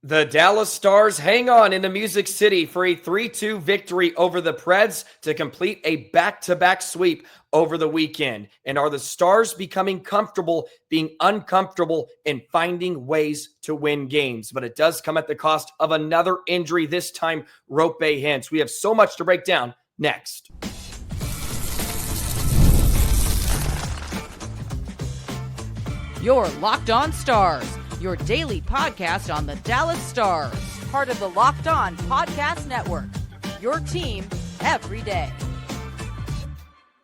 The Dallas Stars hang on in the Music City for a 3-2 victory over the Preds to complete a back-to-back sweep over the weekend. And are the Stars becoming comfortable being uncomfortable and finding ways to win games? But it does come at the cost of another injury, this time Roope Hintz. We have so much to break down next. You're Locked On Stars, your daily podcast on the Dallas Stars. Part of the Locked On Podcast Network, your team every day.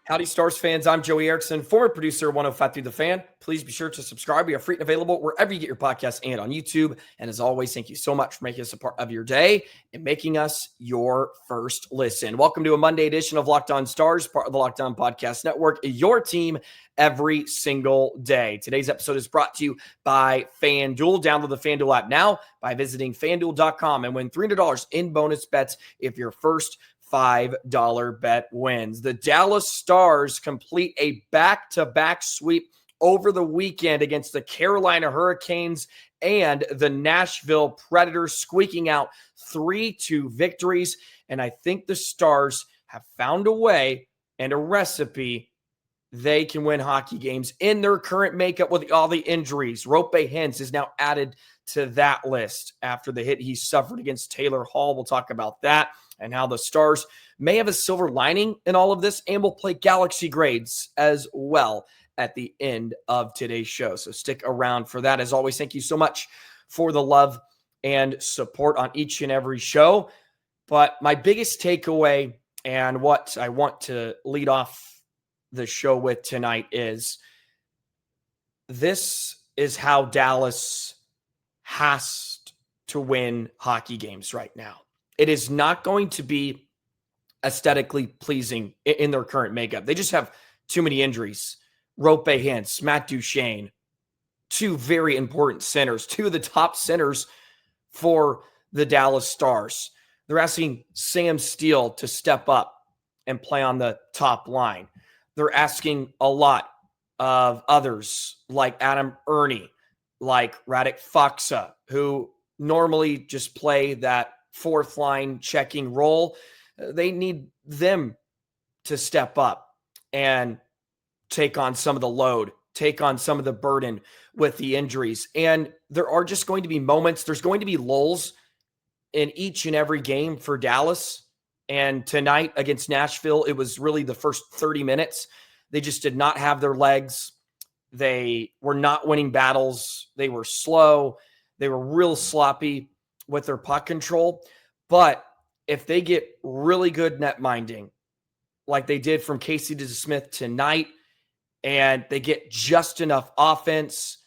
Howdy, Stars fans. I'm Joey Erickson, former producer of 105 Through the Fan. Please be sure to subscribe. We are free and available wherever you get your podcasts and on YouTube. And as always, thank you so much for making us a part of your day and making us your first listen. Welcome to a Monday edition of Locked On Stars, part of the Locked On Podcast Network, your team every single day. Today's episode is brought to you by FanDuel. Download the FanDuel app now by visiting FanDuel.com and win $300 in bonus bets if your first $5 bet wins. The Dallas Stars complete a back-to-back sweep over the weekend against the Carolina Hurricanes and the Nashville Predators, squeaking out 3-2 victories. And I think the Stars have found a way and a recipe they can win hockey games in their current makeup with all the injuries. Roope Hintz is now added to that list after the hit he suffered against Taylor Hall. We'll talk about that and how the Stars may have a silver lining in all of this, and we'll play Galaxy grades as well at the end of today's show. So stick around for that. As always, thank you so much for the love and support on each and every show. But my biggest takeaway and what I want to lead off the show with tonight is this is how Dallas has to win hockey games right now. It is not going to be aesthetically pleasing in their current makeup. They just have too many injuries. Roope Hintz, Matt Duchene, two very important centers, two of the top centers for the Dallas Stars. They're asking Sam Steele to step up and play on the top line. They're asking a lot of others like Adam Ernie, like Radek Faksa, who normally just play that fourth line checking role. They need them to step up and take on some of the load, take on some of the burden with the injuries. And there are just going to be moments, there's going to be lulls in each and every game for Dallas. And tonight against Nashville, it was really the first 30 minutes. They just did not have their legs. They were not winning battles. They were slow. They were real sloppy with their puck control. But if they get really good net minding, like they did from Casey DeSmith tonight, and they get just enough offense,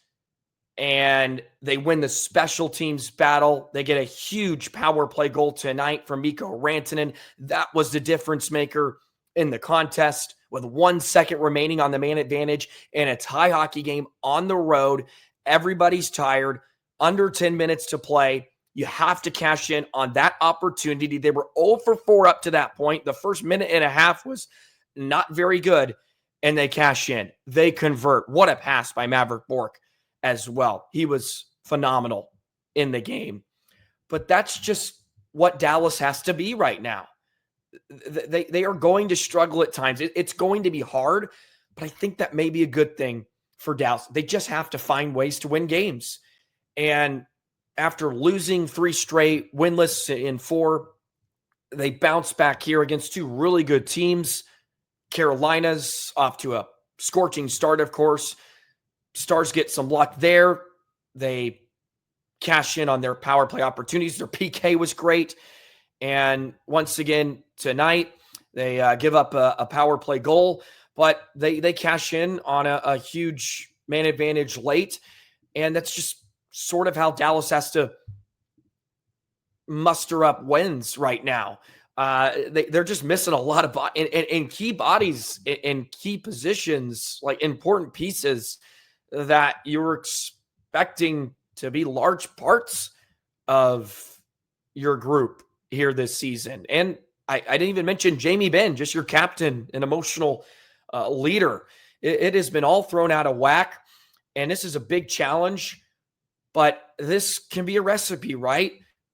and they win the special teams battle, they get a huge power play goal tonight from Mikko Rantanen. That was the difference maker in the contest with 1 second remaining on the man advantage and a tie hockey game on the road. Everybody's tired, under 10 minutes to play. You have to cash in on that opportunity. They were 0 for 4 up to that point. The first minute and a half was not very good, and they cash in. They convert. What a pass by Maverick Bourque as well. He was phenomenal in the game. But that's just what Dallas has to be right now. They are going to struggle at times. It's going to be hard, but I think that may be a good thing for Dallas. They just have to find ways to win games. And after losing 3 straight, winless in 4, they bounce back here against 2 really good teams. Carolina's off to a scorching start, of course. Stars get some luck there. They cash in on their power play opportunities. Their PK was great. And once again, tonight, they give up a power play goal, but they cash in on a huge man advantage late. And that's just sort of how Dallas has to muster up wins right now. They're just missing a lot of in key bodies, in key positions, like important pieces that you were expecting to be large parts of your group here this season. And I didn't even mention Jamie Benn, just your captain and emotional leader. It has been all thrown out of whack, and this is a big challenge. But this can be a recipe, right?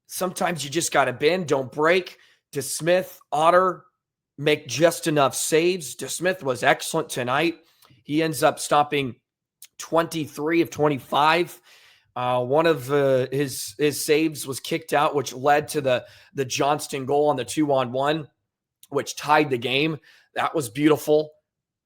Sometimes you just got to bend, don't break. DeSmith, Otter make just enough saves. DeSmith was excellent tonight. He ends up stopping 23 of 25. One of his saves was kicked out, which led to the Johnston goal on the 2-on-1, which tied the game. That was beautiful.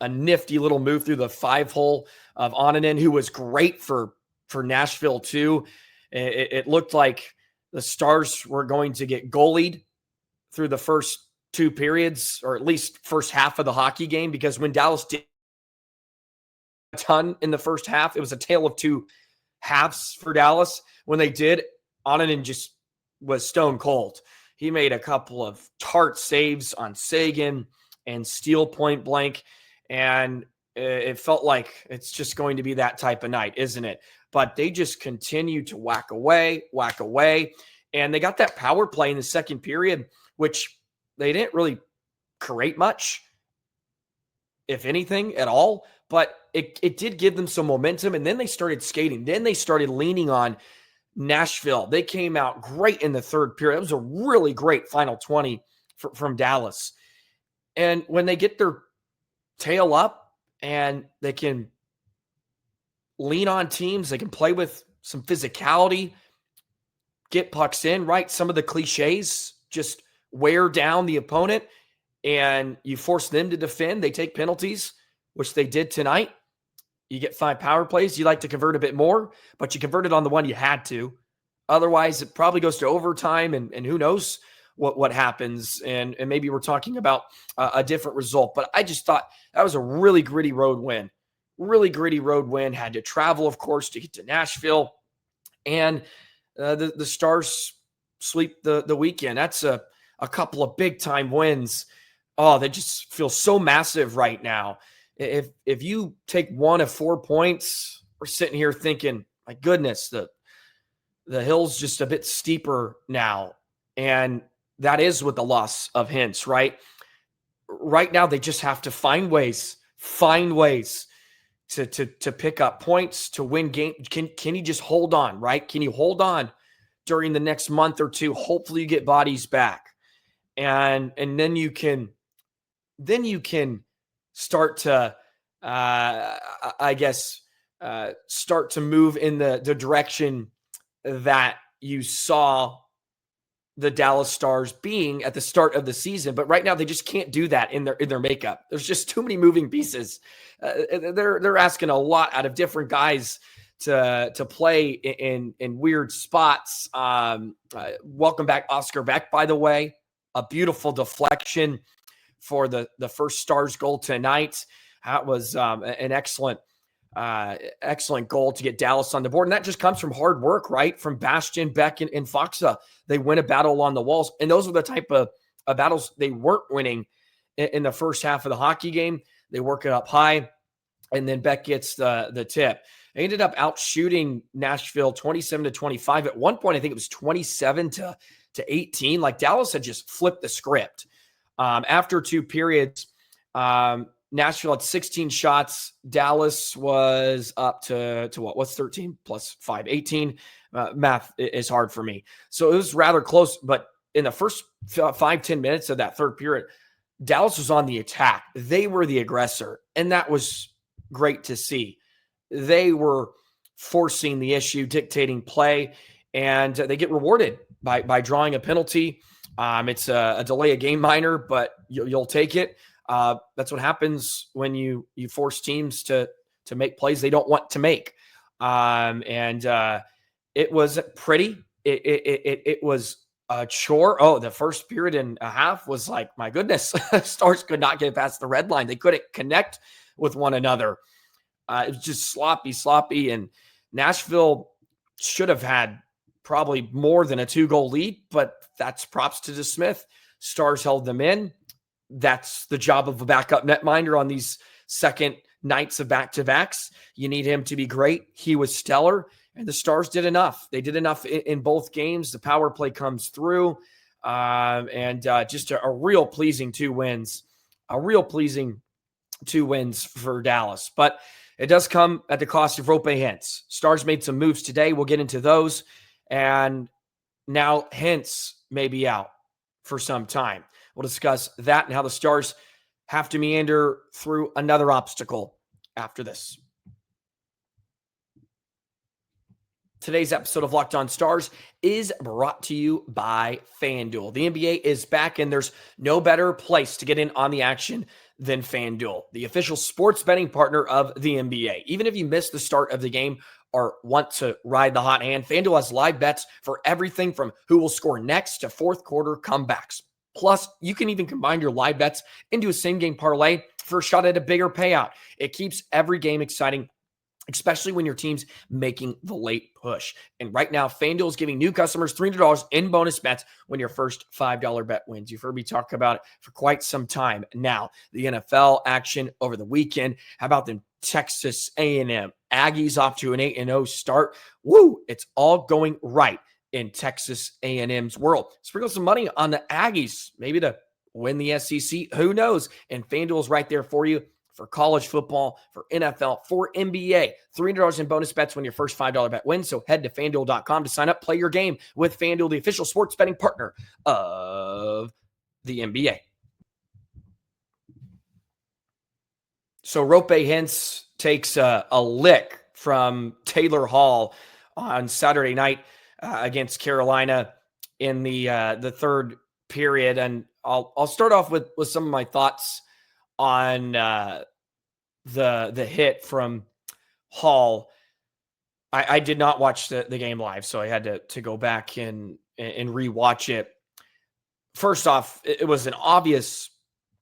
A nifty little move through the 5-hole of Onanen, who was great for Nashville too. It looked like the Stars were going to get goalied through the first 2 periods, or at least first half of the hockey game, because when Dallas did a ton in the first half, it was a tale of 2 halves for Dallas. When they did, Onanen just was stone cold. He made a couple of tart saves on Sagan and Steele point blank, and it felt like it's just going to be that type of night, isn't it? But they just continue to whack away, and they got that power play in the second period, which they didn't really create much, if anything at all, but it did give them some momentum, and then they started skating. Then they started leaning on Nashville. They came out great in the third period. It was a really great final 20 from Dallas. And when they get their tail up and they can lean on teams, they can play with some physicality, get pucks in, right? Some of the cliches just wear down the opponent and you force them to defend. They take penalties, which they did tonight. You get 5 power plays. You like to convert a bit more, but you converted on the one you had to. Otherwise, it probably goes to overtime, and who knows what happens. And maybe we're talking about a different result. But I just thought that was a really gritty road win. Really gritty road win. Had to travel, of course, to get to Nashville. And the Stars sweep the weekend. That's a couple of big-time wins. Oh, they just feel so massive right now. If you take 1 of 4 points, we're sitting here thinking, my goodness, the hill's just a bit steeper now. And that is with the loss of Hintz, right? Right now, they just have to find ways to pick up points, to win game. Can you just hold on, right? Can you hold on during the next month or two? Hopefully you get bodies back. And then you can start to, start to move in the direction that you saw the Dallas Stars being at the start of the season. But right now they just can't do that in their makeup. There's just too many moving pieces. They're asking a lot out of different guys to play in weird spots. Welcome back, Oscar Beck, by the way. A beautiful deflection for the first Stars goal tonight. That was an excellent goal to get Dallas on the board. And that just comes from hard work, right? From Bastian, Beck, and Foxa. They win a battle on the walls. And those were the type of battles they weren't winning in the first half of the hockey game. They work it up high, and then Beck gets the tip. They ended up out shooting Nashville 27-25. At one point, I think it was 27-18. Like Dallas had just flipped the script. After 2 periods, Nashville had 16 shots. Dallas was up to what? What's 13 plus 5? 18. Math is hard for me. So it was rather close. But in the first 5-10 minutes of that third period, Dallas was on the attack. They were the aggressor. And that was great to see. They were forcing the issue, dictating play, and they get rewarded by drawing a penalty. It's a delay of game minor, but you'll take it. That's what happens when you force teams to make plays they don't want to make. It was pretty. It was a chore. Oh, the first period and a half was like, my goodness, Stars could not get past the red line. They couldn't connect with one another. It was just sloppy. And Nashville should have had probably more than a 2-goal lead, but that's props to DeSmith. Stars held them in. That's the job of a backup netminder on these second nights of back-to-backs. You need him to be great. He was stellar, and the Stars did enough. They did enough in both games. The power play comes through, and just a real pleasing 2 wins. A real pleasing 2 wins for Dallas. But it does come at the cost of Roope Hintz. Stars made some moves today. We'll get into those. And now Hintz may be out for some time. We'll discuss that and how the Stars have to meander through another obstacle after this. Today's episode of Locked On Stars is brought to you by FanDuel. The NBA is back, and there's no better place to get in on the action than FanDuel, the official sports betting partner of the NBA. Even if you miss the start of the game or want to ride the hot hand, FanDuel has live bets for everything from who will score next to fourth quarter comebacks. Plus, you can even combine your live bets into a same-game parlay for a shot at a bigger payout. It keeps every game exciting, especially when your team's making the late push. And right now, FanDuel is giving new customers $300 in bonus bets when your first $5 bet wins. You've heard me talk about it for quite some time now. The NFL action over the weekend. How about them Texas A&M Aggies off to an 8-0 start? Woo! It's all going right in Texas A&M's world. Sprinkle some money on the Aggies, maybe to win the SEC. Who knows? And FanDuel's right there for you. For college football, for NFL, for NBA. $300 in bonus bets when your first $5 bet wins. So head to FanDuel.com to sign up, play your game with FanDuel, the official sports betting partner of the NBA. So Roope Hintz takes a lick from Taylor Hall on Saturday night against Carolina in the third period. And I'll start off with some of my thoughts on the hit from Hall. I did not watch the game live, so I had to go back and rewatch it. First off, it was an obvious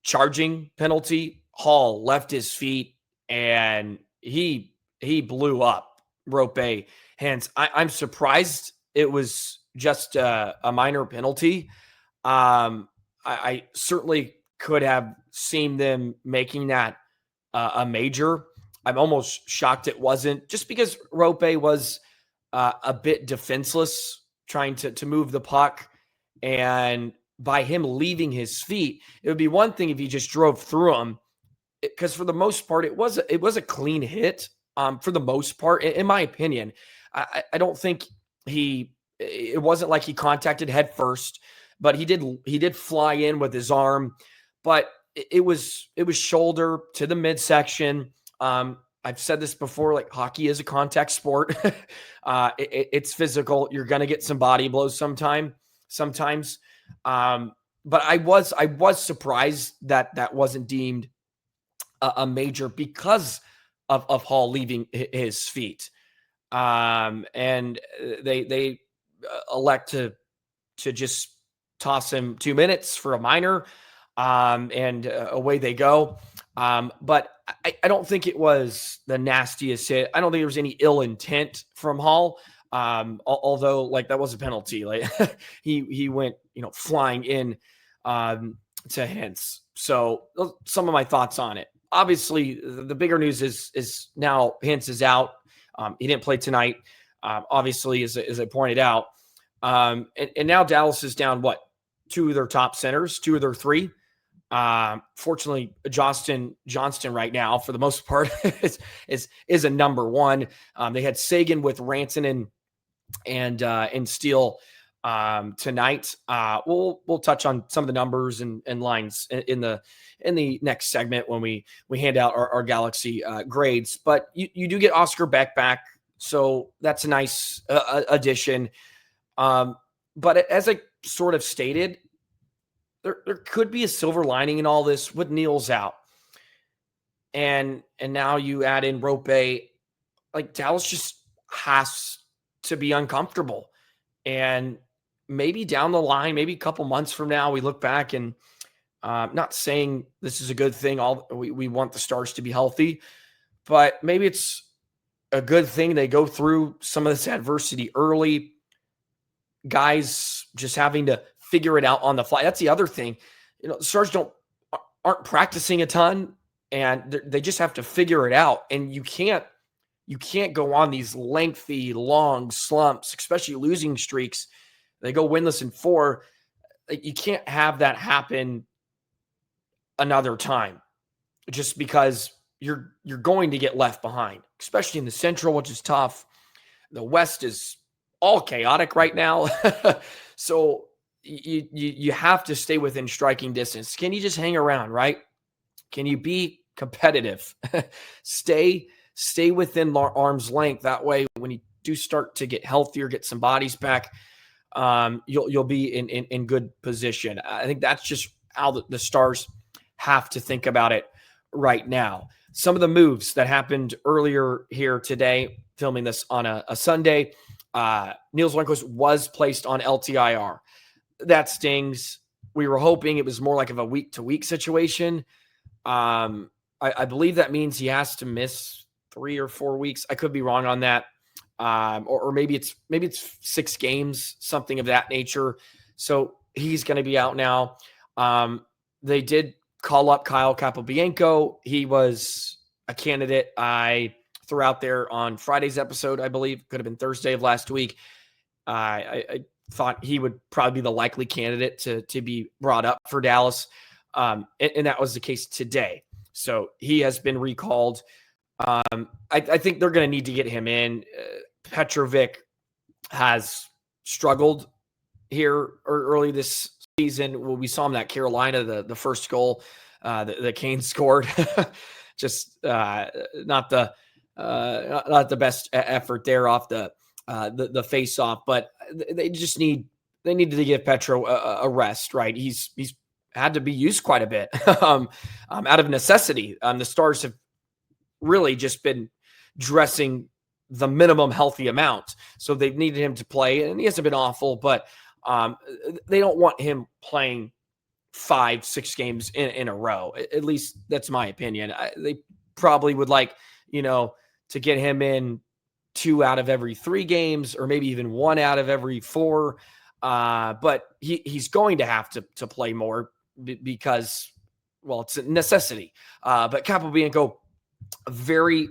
charging penalty. Hall left his feet, and he blew up Roope Hintz. I'm surprised it was just a minor penalty. I certainly could have seen them making that a major. I'm almost shocked it wasn't, just because Roope was a bit defenseless trying to move the puck. And by him leaving his feet, it would be one thing if he just drove through him, because for the most part, it was a clean hit for the most part, in my opinion. I don't think it wasn't like he contacted head first, but he did fly in with his arm. But it was shoulder to the midsection. I've said this before, like, hockey is a contact sport. It's physical. You're going to get some body blows sometimes. But I was surprised that wasn't deemed a major because of Hall leaving his feet. And they elect to just toss him 2 minutes for a minor. And away they go. But I don't think it was the nastiest hit. I don't think there was any ill intent from Hall. Although, like, that was a penalty. Like, he went, flying in to Hintz. So some of my thoughts on it. Obviously, the bigger news is now Hintz is out. He didn't play tonight. Obviously, as I pointed out. And now Dallas is down, two of their top centers, two of their three. Fortunately, Johnston right now, for the most part, is a number one. They had Sagan with Rantanen and Steele tonight. We'll touch on some of the numbers and lines in the next segment when we hand out our Galaxy grades. But you do get Oscar Beck back, so that's a nice addition. But as I sort of stated, there could be a silver lining in all this with Neal's out. And now you add in Roope. Like, Dallas just has to be uncomfortable. And maybe down the line, maybe a couple months from now, we look back and not saying this is a good thing. We want the Stars to be healthy, but maybe it's a good thing they go through some of this adversity early. Guys just having to figure it out on the fly. That's the other thing. The Stars aren't practicing a ton, and they just have to figure it out. And you can't go on these lengthy, long slumps, especially losing streaks. They go winless in 4. You can't have that happen another time just because you're going to get left behind, especially in the Central, which is tough. The West is all chaotic right now. So you have to stay within striking distance. Can you just hang around, right? Can you be competitive? stay within arm's length. That way, when you do start to get healthier, get some bodies back, you'll be in good position. I think that's just how the Stars have to think about it right now. Some of the moves that happened earlier here today, filming this on a Sunday, Niels Lundqvist was placed on LTIR. That stings. We were hoping it was more like of a week-to-week situation. I believe that means he has to miss 3 or 4 weeks. I could be wrong on that. Or maybe it's 6 games, something of that nature. So he's going to be out now. They did call up Kyle Capobianco. He was a candidate I threw out there on Friday's episode, I believe. Could have been Thursday of last week. I thought he would probably be the likely candidate to be brought up for Dallas. And that was the case today. So he has been recalled. I think they're going to need to get him in. Petrovic has struggled here early this season. Well, we saw him at Carolina, the first goal the Kane scored. Just not the best effort there off the face off, but they needed to give Petro a rest, right? He's had to be used quite a bit out of necessity. The Stars have really just been dressing the minimum healthy amount. So they've needed him to play, and he hasn't been awful, but they don't want him playing 5-6 games in a row. At least that's my opinion. They probably would like, to get him in 2 out of every 3 games, or maybe even 1 out of every 4. But he's going to have to play more because, well, it's a necessity. But Capobianco, very,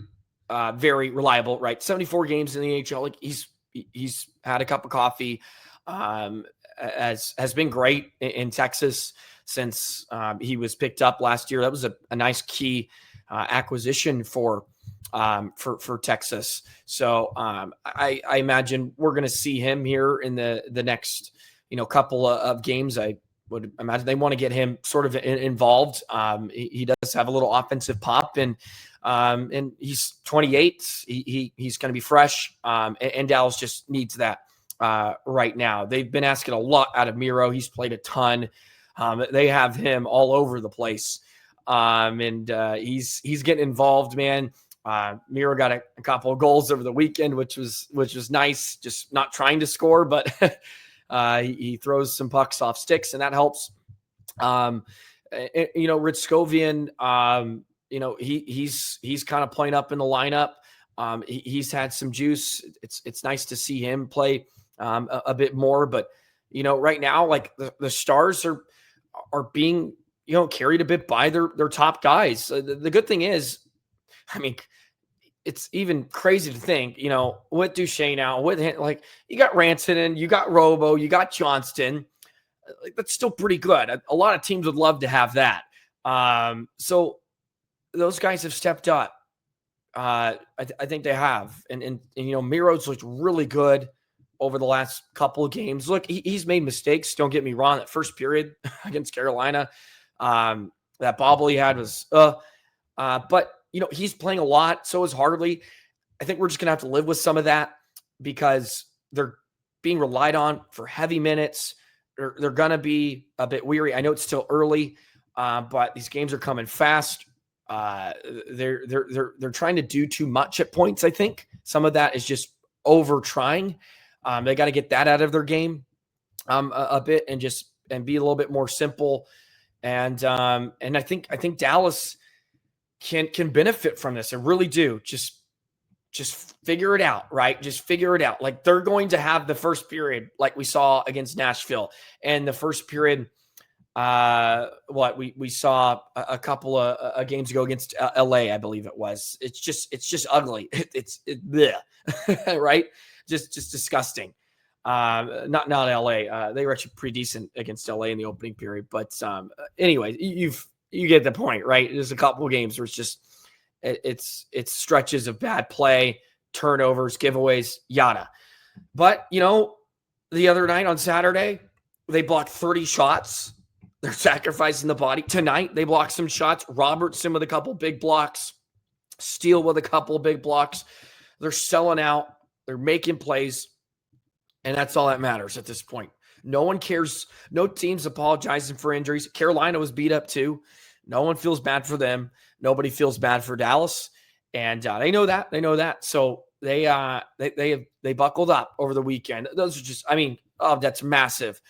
very reliable, right? 74 games in the NHL. Like he's had a cup of coffee. Has been great in Texas since he was picked up last year. That was a nice key acquisition for Texas. So I imagine we're going to see him here in the next couple of games. I would imagine they want to get him sort of involved. He does have a little offensive pop, and he's 28. He's going to be fresh, and Dallas just needs that right now. They've been asking a lot out of Miro. He's played a ton. They have him all over the place, and he's getting involved, man. Miro got a couple of goals over the weekend, which was nice. Just not trying to score, but he throws some pucks off sticks, and that helps. Rich Scovian, he's kind of playing up in the lineup. He's had some juice. It's nice to see him play a bit more, but right now, like the Stars are being carried a bit by their top guys. The good thing is, I mean, it's even crazy to think, with Duchesne now, you got Rantanen, you got Robo, you got Johnston. Like, that's still pretty good. A lot of teams would love to have that. So those guys have stepped up. I think they have. And Miro's looked really good over the last couple of games. Look, he's made mistakes. Don't get me wrong. That first period against Carolina, that bobble he had was, but he's playing a lot. So is Hartley. I think we're just going to have to live with some of that because they're being relied on for heavy minutes. They're going to be a bit weary. I know it's still early, but these games are coming fast. They're trying to do too much at points. I think some of that is just over trying. They got to get that out of their game a bit and be a little bit more simple. And I think Dallas can benefit from this. I really do. Just figure it out, right? Just figure it out. Like, they're going to have the first period like we saw against Nashville, and the first period we saw a couple of games ago against LA, I believe it was. It's just ugly. It's right? Just disgusting. Not LA. They were actually pretty decent against LA in the opening period, but anyway, you get the point, right? There's a couple of games where it's just It's stretches of bad play, turnovers, giveaways, yada. But, the other night on Saturday, they blocked 30 shots. They're sacrificing the body. Tonight, they blocked some shots. Robertson with a couple big blocks. Steele with a couple big blocks. They're selling out. They're making plays. And that's all that matters at this point. No one cares. No team's apologizing for injuries. Carolina was beat up too. No one feels bad for them. Nobody feels bad for Dallas. And they know that. They know that. So they buckled up over the weekend. Those are just, that's massive.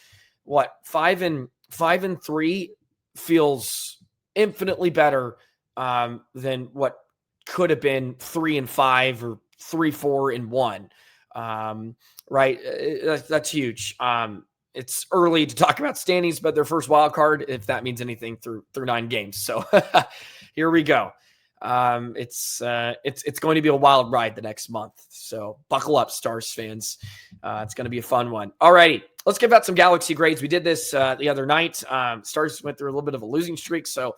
What, 5-3 feels infinitely better than what could have been 3-5 or 3-4-1. Right? That's huge. It's early to talk about standings, but their first wild card, if that means anything, through 9 games. So here we go. It's going to be a wild ride the next month. So buckle up, Stars fans. It's going to be a fun one. All righty. Let's give out some Galaxy grades. We did this the other night. Stars went through a little bit of a losing streak, so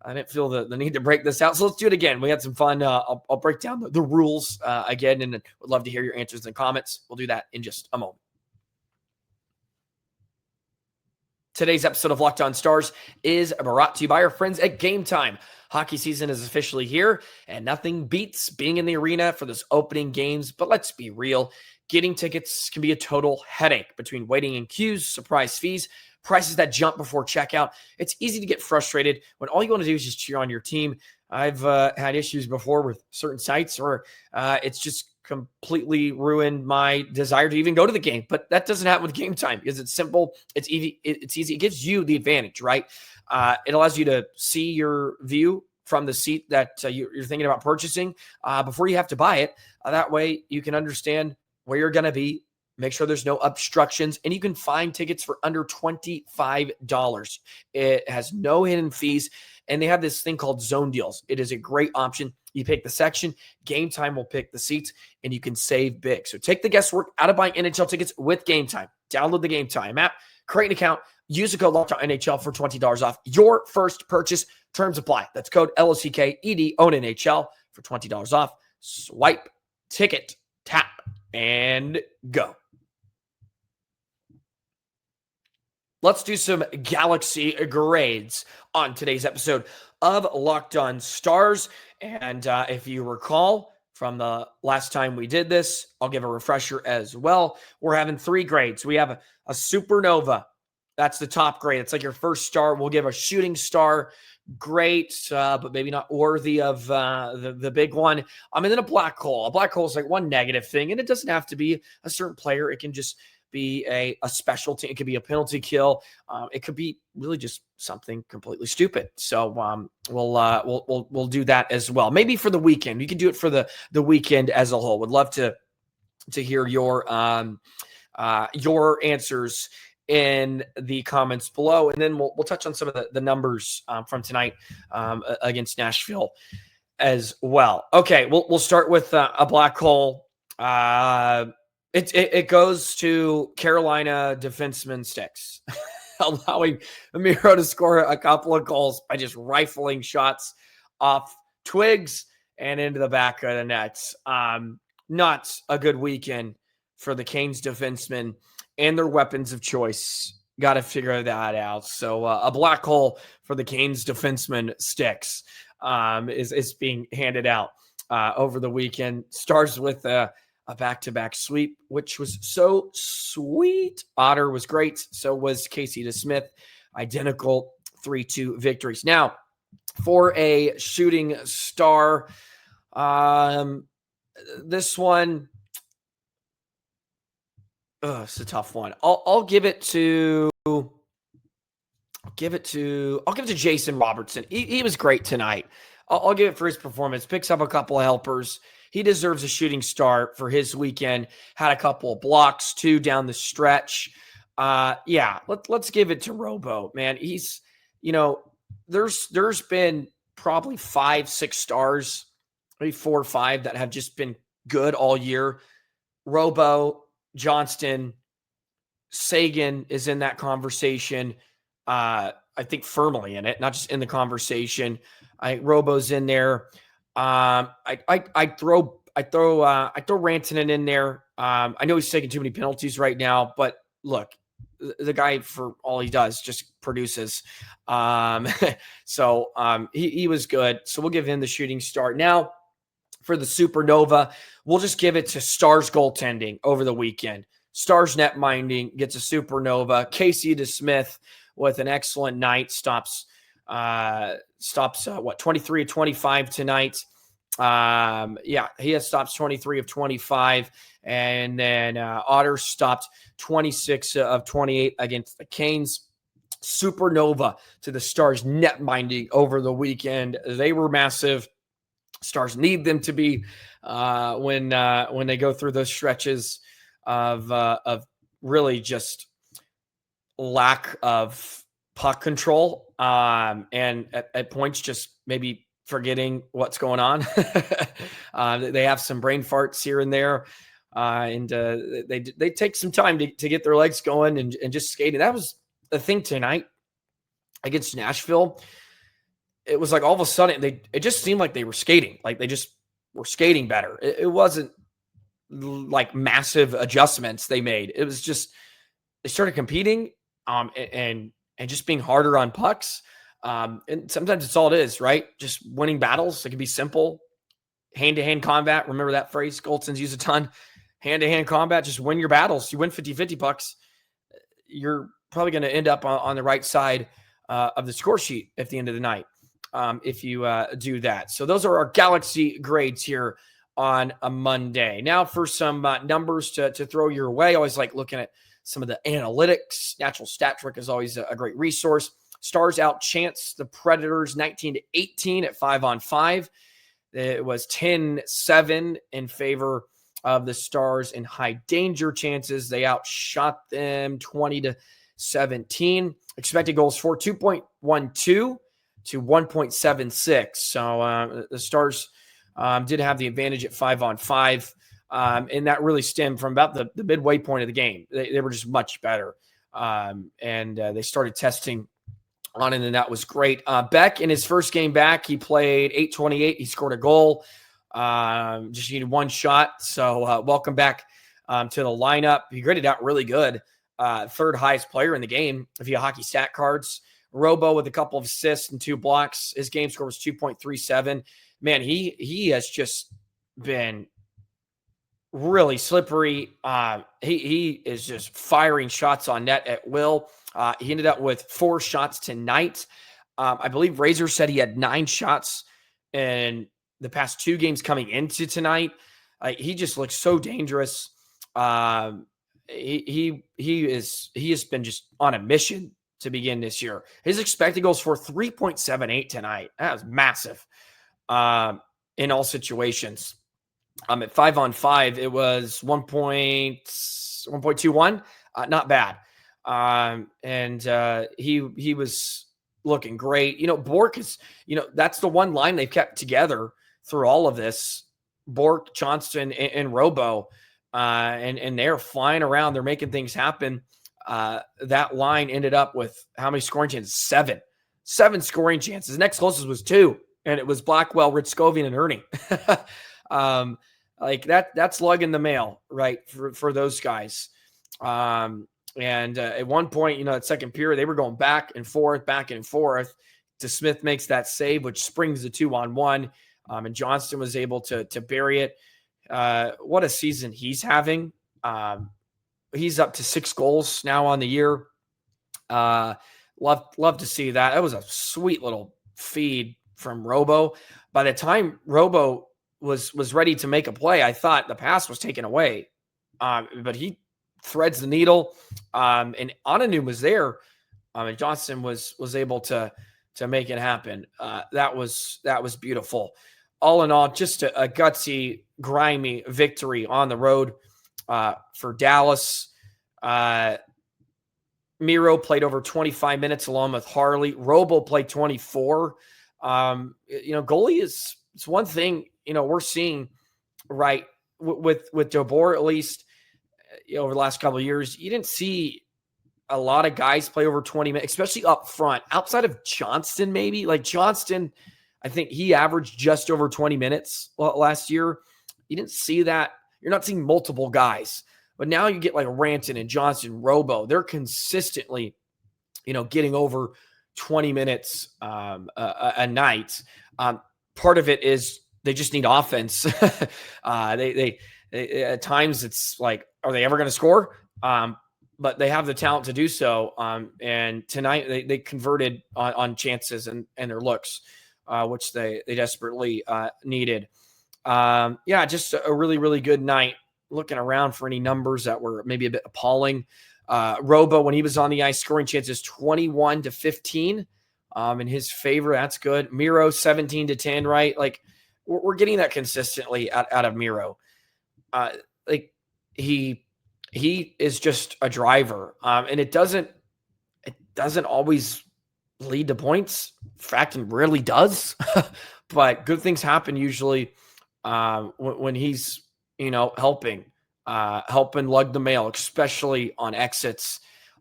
I didn't feel the need to break this out. So let's do it again. We had some fun. I'll break down the rules again, and would love to hear your answers and comments. We'll do that in just a moment. Today's episode of Locked On Stars is brought to you by our friends at Gametime. Hockey season is officially here, and nothing beats being in the arena for those opening games. But let's be real. Getting tickets can be a total headache between waiting in queues, surprise fees, prices that jump before checkout. It's easy to get frustrated when all you want to do is just cheer on your team. I've had issues before with certain sites where it's just completely ruined my desire to even go to the game. But that doesn't happen with Gametime because it's simple. It's easy. It gives you the advantage, right? It allows you to see your view from the seat that you're thinking about purchasing before you have to buy it. That way you can understand where you're going to be, make sure there's no obstructions, and you can find tickets for under $25. It has no hidden fees, and they have this thing called zone deals. It is a great option. You pick the section, Gametime will pick the seats, and you can save big. So take the guesswork out of buying NHL tickets with Gametime. Download the Gametime app, create an account, use the code NHL for $20 off your first purchase. Terms apply. That's code LOCKED, own NHL for $20 off. Swipe, ticket, tap, and go. Let's do some Galaxy grades on today's episode of Locked On Stars. And if you recall from the last time we did this, I'll give a refresher as well. We're having 3 grades. We have a supernova. That's the top grade. It's like your first star. We'll give a shooting star. Great, but maybe not worthy of the big one. And then a black hole. A black hole is like one negative thing, and it doesn't have to be a certain player. It can just be a specialty. It could be a penalty kill. It could be really just something completely stupid. So we'll do that as well. Maybe for the weekend. You can do it for the weekend as a whole. Would love to hear your answers in the comments below, and then we'll touch on some of the numbers from tonight against Nashville as well. Okay, we'll start with a black hole. It goes to Carolina defenseman Sticks, allowing Miro to score a couple of goals by just rifling shots off twigs and into the back of the nets. Not a good weekend for the Canes defensemen and their weapons of choice. Got to figure that out. So a black hole for the Canes defenseman Sticks is being handed out over the weekend. Stars with a back-to-back sweep, which was so sweet. Otter was great. So was Casey DeSmith. Identical 3-2 victories. Now, for a shooting star, this one, it's a tough one. I'll give it to Jason Robertson. He was great tonight. I'll give it for his performance. Picks up a couple of helpers. He deserves a shooting star for his weekend. Had a couple of blocks too down the stretch. Let's give it to Robo, man. He's, there's been probably 5-6 stars, maybe 4 or 5 that have just been good all year. Robo, Johnston, Sagan is in that conversation. I think firmly in it, not just in the conversation. Robo's in there. I throw Rantanen in there. I know he's taking too many penalties right now, but look, the guy, for all he does, just produces. He was good. So we'll give him the shooting start. Now for the Supernova, we'll just give it to Stars goaltending over the weekend. Stars net minding gets a Supernova. Casey DeSmith with an excellent night stops 23 of 25 tonight. He has stops 23 of 25. And then Otter stopped 26 of 28 against the Canes. Supernova to the Stars net minding over the weekend. They were massive. Stars need them to be when they go through those stretches of really just lack of puck control and at points just maybe forgetting what's going on. They have some brain farts here and there, and they take some time to get their legs going and just skating. That was the thing tonight against Nashville. It was like all of a sudden it just seemed like they were skating, like they just were skating better. It wasn't like massive adjustments they made. It was just they started competing and just being harder on pucks. And sometimes it's all it is, right? Just winning battles. It can be simple. Hand-to-hand combat. Remember that phrase? Goldson's use a ton. Hand-to-hand combat. Just win your battles. You win 50-50 pucks, you're probably going to end up on the right side of the score sheet at the end of the night if you do that. So those are our Galaxy grades here on a Monday. Now for some numbers to throw your way. I always like looking at some of the analytics. Natural Stat Trick is always a great resource. Stars outchanced the Predators 19-18 at 5-on-5. It was 10-7 in favor of the Stars in high danger chances. They outshot them 20-17. Expected goals for 2.12 to 1.76. So the Stars did have the advantage at 5-on-5. And that really stemmed from about the midway point of the game. They were just much better. And they started testing on it, and that was great. Beck, in his first game back, he played 8:28. He scored a goal. Just needed one shot. So welcome back to the lineup. He graded out really good. Third highest player in the game via hockey stat cards. Robo with a couple of assists and 2 blocks. His game score was 2.37. Man, he has just been really slippery. He is just firing shots on net at will. He ended up with 4 shots tonight. I believe Razor said he had 9 shots in the past 2 games coming into tonight. He just looks so dangerous. He has been just on a mission to begin this year. His expected goals for 3.78 tonight. That was massive in all situations. At 5-on-5, it was 1.21. Not bad. He was looking great. Bork is, that's the one line they've kept together through all of this. Bork, Johnston, and Robo, and they're flying around. They're making things happen. That line ended up with how many scoring chances? 7 scoring chances. The next closest was 2, and it was Blackwell, Ritzkovian, and Ernie. Like that's lugging the mail, right, for those guys. And at one point, at second period, they were going back and forth. DeSmith makes that save, which springs the 2-on-1. And Johnston was able to bury it. What a season he's having. He's up to 6 goals now on the year. Love to see that. That was a sweet little feed from Robo. By the time Robo was ready to make a play, I thought the pass was taken away. But he threads the needle. And Onanu was there. And Johnston was able to make it happen. That was beautiful. All in all, just a gutsy, grimy victory on the road for Dallas. Miro played over 25 minutes along with Harley. Robo played 24. Goalie it's one thing, we're seeing right with DeBoer, at least over the last couple of years. You didn't see a lot of guys play over 20 minutes, especially up front, outside of Johnston, maybe. Like Johnston, I think he averaged just over 20 minutes last year. You didn't see that. You're not seeing multiple guys. But now you get like Ranton and Johnson, Robo. They're consistently, getting over 20 minutes a night. Part of it is they just need offense. They at times it's like, are they ever going to score? But they have the talent to do so. And tonight they converted on chances and their looks, which they desperately needed. Just a really, really good night. Looking around for any numbers that were maybe a bit appalling. Robo, when he was on the ice, scoring chances 21-15 in his favor. That's good. Miro 17-10, right? Like we're getting that consistently out of Miro. He is just a driver, and it doesn't always lead to points. In fact, it rarely does. But good things happen usually when he's helping lug the mail, especially on exits,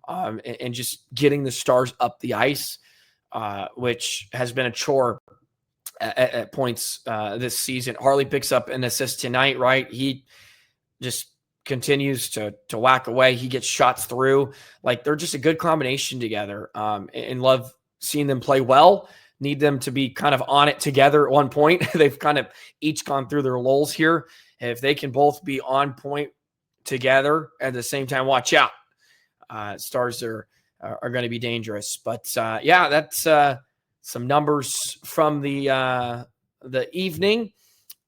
and just getting the Stars up the ice, which has been a chore at points this season. Harley picks up an assist tonight, right? He just continues to whack away. He gets shots through. Like they're just a good combination together, and love seeing them play well. Need them to be kind of on it together at one point. They've kind of each gone through their lulls here. If they can both be on point together at the same time, watch out. Stars are going to be dangerous. But that's some numbers from the evening.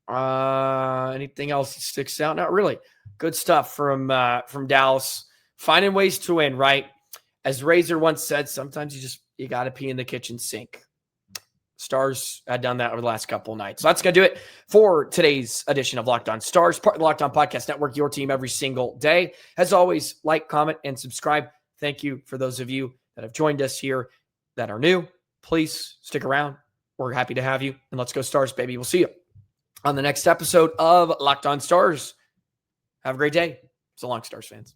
Anything else that sticks out? Not really. Good stuff from Dallas. Finding ways to win, right? As Razor once said, sometimes you got to pee in the kitchen sink. Stars had done that over the last couple of nights. So that's going to do it for today's edition of Locked On Stars, part of the Locked On Podcast Network, your team every single day. As always, like, comment, and subscribe. Thank you for those of you that have joined us here that are new. Please stick around. We're happy to have you. And let's go Stars, baby. We'll see you on the next episode of Locked On Stars. Have a great day. So long, Stars fans.